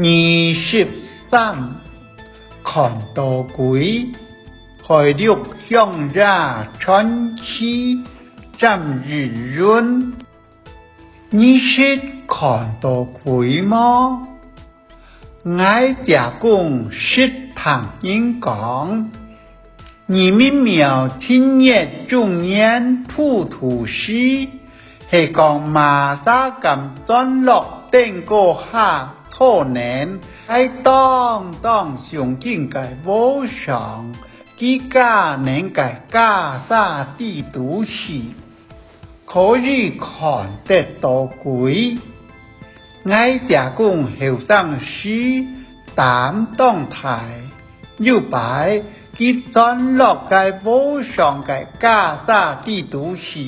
23看到鬼，海陸向ra春氣，站日潤。你識看到鬼嗎？我家公識同人講，你們苗聽日中年普圖師，係講馬沙咁轉落定個下錯年，係當上經嘅無常，幾家年嘅家沙地都市，可以看得到鬼。我家公後生時擔當台，要擺佢轉落嘅無常嘅家沙地都市。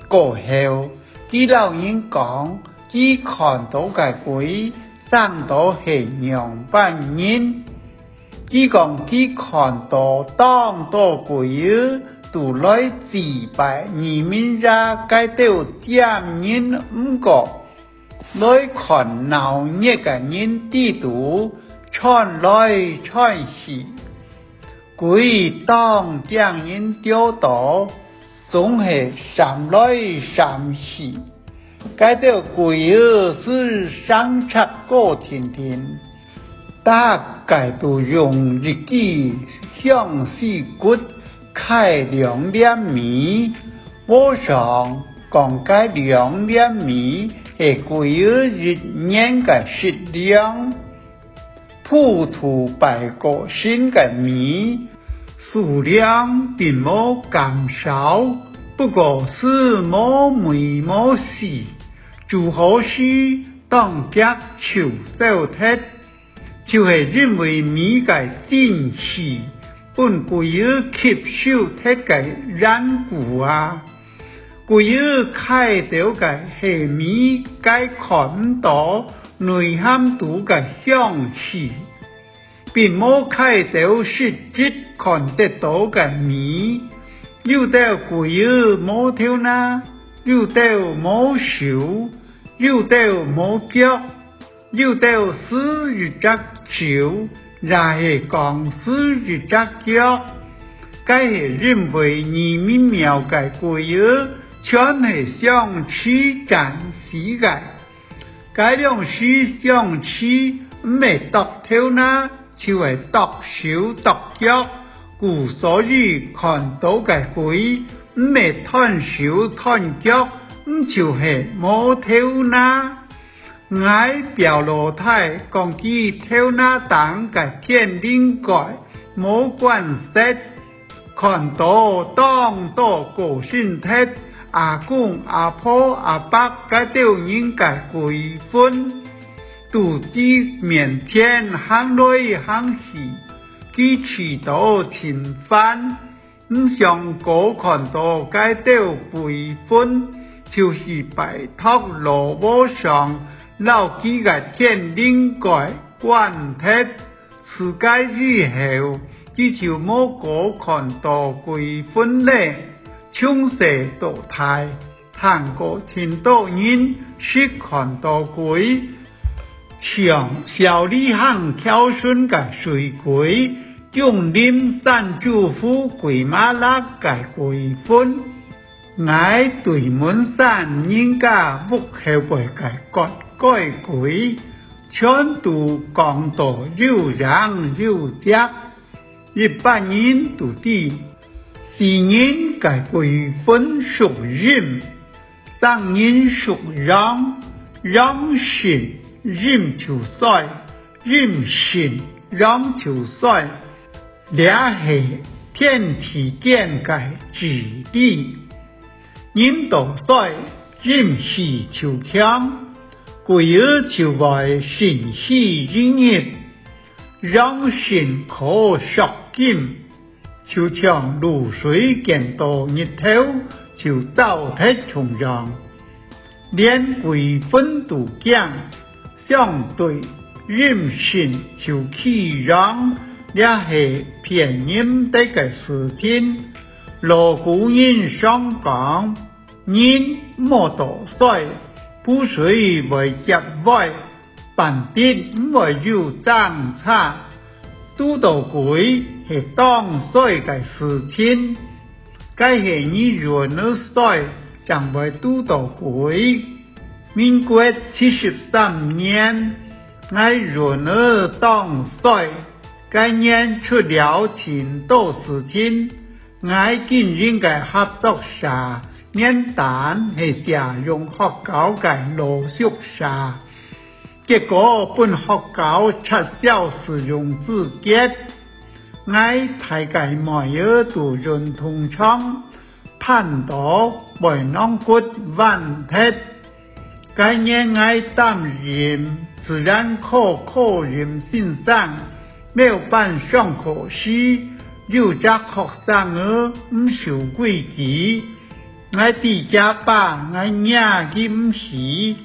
過後，佢老人講，佢看到嘅鬼，生到係2班人。佢講佢看到當多鬼，都來祭拜你們家嘅到家人唔過。來看鬧熱嘅人地圖，傳來傳去，鬼當將人丟到，總係閃來閃去。該到鬼是上策過天天，大概都用日記向四骨開2兩米，我想講該2兩米。係鬼日年嘅食量，普圖拜個新嘅米，數量並冇減少，不過是冇梅冇事，就好似當家潮收鐵，就係認為米嘅珍惜，本鬼吸收鐵嘅緣故啊。鬼開到嘅係米該看到內涵度嘅香氣，並冇開到實質看得到嘅米。有到鬼冇頭腦，有到冇手，有到冇腳，有到是一隻手，然係講是一隻腳。該係認為你們苗嘅鬼全係相似真實嘅，該兩是相似，唔係獨頭腦，就係獨手獨腳，故所以看到嘅鬼，唔係斷手斷腳，唔就係冇頭腦。我表露態講佢頭腦當嘅天靈蓋冇關係，看到當多個身體。阿公阿婆阿伯該到人嘅鬼魂，都知面天行來行去，佢遲到前番，唔想過看到該到鬼魂，就是拜託羅無上老佢嘅天靈蓋關係，自該以後佢就冇過看到鬼魂咧。從世到大，韓國聽到人識看到鬼，像小李行孝順嘅水鬼，用林山祝福鬼馬拉嘅鬼魂，我對門山人家屋後背嘅割改鬼，全都講到有人有隻，一般人都知。是人嘅鬼魂屬陰，生人屬陽，陽神陰就衰，陰神陽就衰，倆係天地間嘅治理。人多衰，陰氣就強，鬼就為神氣人業，陽神可殺金。就像露水見到日頭，就走喺重陽，連鬼魂都驚，相對陰神就氣陽，也係偏陰的嘅事情。羅古人上講，人莫多衰，不隨為入位， bản tin唔會有爭差，拄到佢係當衰嘅事情，該係你原來衰，將會拄到佢。民國73年，我原來當衰，該年出了前多事情，我竟應該合作下，年單係家用學校嘅羅續下。結果本學校撤銷使用資格，我大概每日都認同窗判到未能骨問題。該年我擔任自然科科任先生，沒有辦上課時，有隻學生兒唔守規矩，我地家把我壓佢唔起。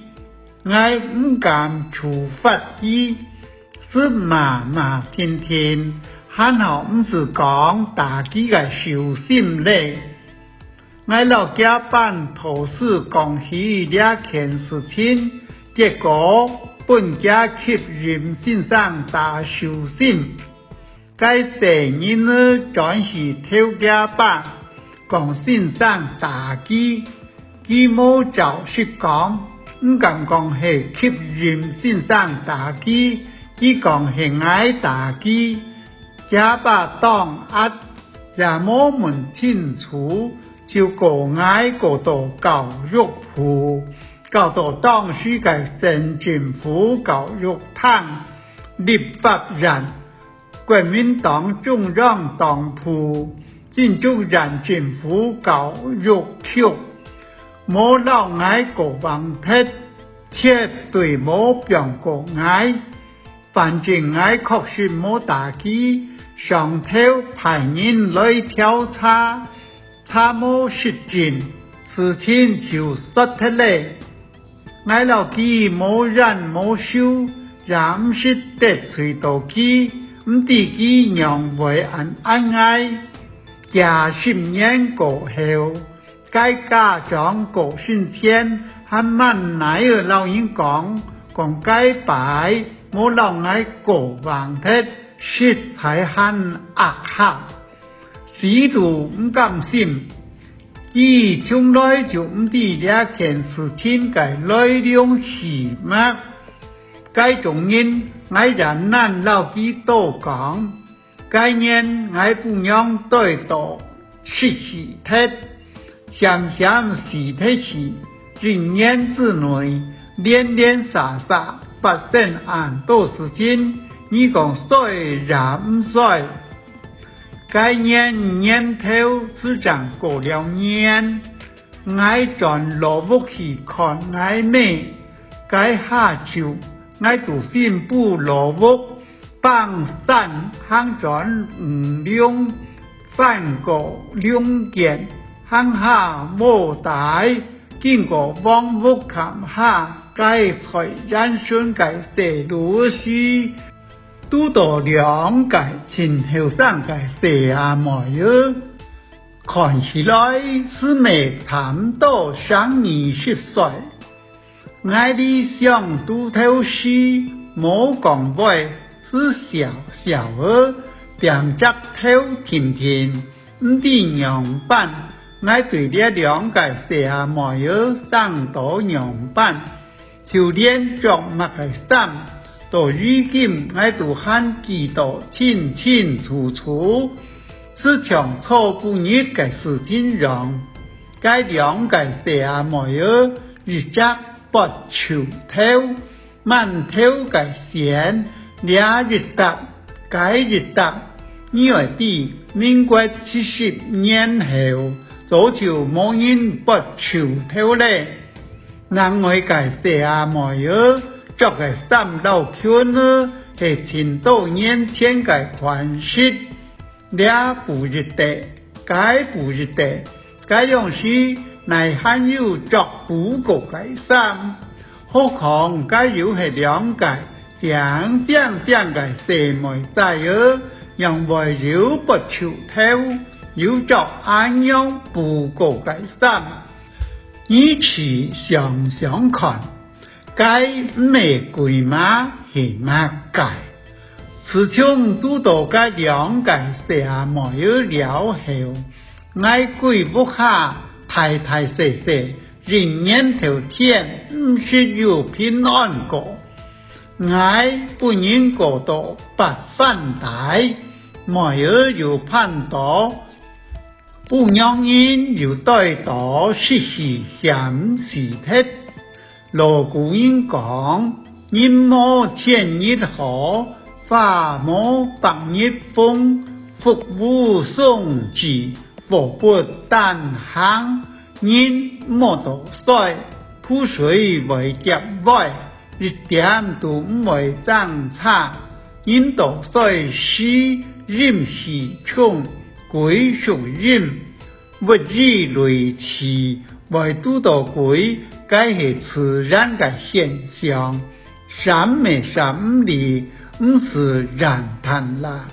我唔敢處罰佢，是麻麻天天，還好唔是講打佢嘅小心咧。我老家辦頭事講起兩件事情，結果本家給任先生打小心，該第二呢轉是偷家辦，講先生打佢，佢冇照實講。唔敢講係給任先生打擊，佢講係愛打擊，也把當壓也冇問清楚，就個愛個到教育部，搞到當時嘅省政府教育廳立法人、國民黨中央黨部、新竹縣政府教育局。冇老愛個問題，絕對冇變過愛。反正愛確實冇打擊，上頭派人來調查，查冇實證，事情就實體咧。愛老幾冇人冇收，也唔是得罪到佢，唔知佢讓為安愛。假10年過後。該家長個先天還問奶兒老人講該擺冇老愛個問題，實在很惡下，死都唔甘心。佢從來就唔知兩件事情嘅內容係乜，該種人愛人難老幾多講，該年愛不用對到實體。想實體時，1年之內連連灑灑發生很多事情，你講衰也唔衰。該年頭市長過了年，我轉羅屋去看我妹，該下晝我到新埔羅屋幫山行轉5兩，翻過2件。行下冇大，經過房屋看下，該在人生嘅細路時，拄到兩個前後生嘅小阿妹兒，看起來是未談到上20歲。我哋想拄頭時冇講話，是小小兒，兩隻頭甜甜，唔知樣辦。我對這兩個小阿妹兒生到樣辦，就連着乜嘅衫，到如今我都很記得清清楚楚，是從初半日嘅事情上，該兩個小阿妹兒一隻白鍬頭，滿頭嘅線，倆日搭，該日搭，因為啲民國70年後。早就冇人不潮頭咧，難為嘅小阿妹兒着嘅衫老圈呢，係10多年前嘅款式，倆不日得，該不日得，該樣時乃還有着不過嘅衫，何況該有係兩個正嘅小妹仔兒，因為有不潮頭。有着安樣不過嘅衫，以此想想看，该玫瑰嘛是嘛该，自从拄到该两个社没有了后，爱鬼不下太太细细，人年头天唔是有平安过，爱不能过到百分大，没有盼到。不讓人要對到時時險時鐵，羅古人講：人無千日好，花無百日風，福無雙至，禍不單行。人無多衰，覆水為夾位，一點都唔會爭差。人多衰時，人是衝。鬼屬人，物以類似，為拄到鬼，該係自然嘅現象，三昧三理，唔是人談啦。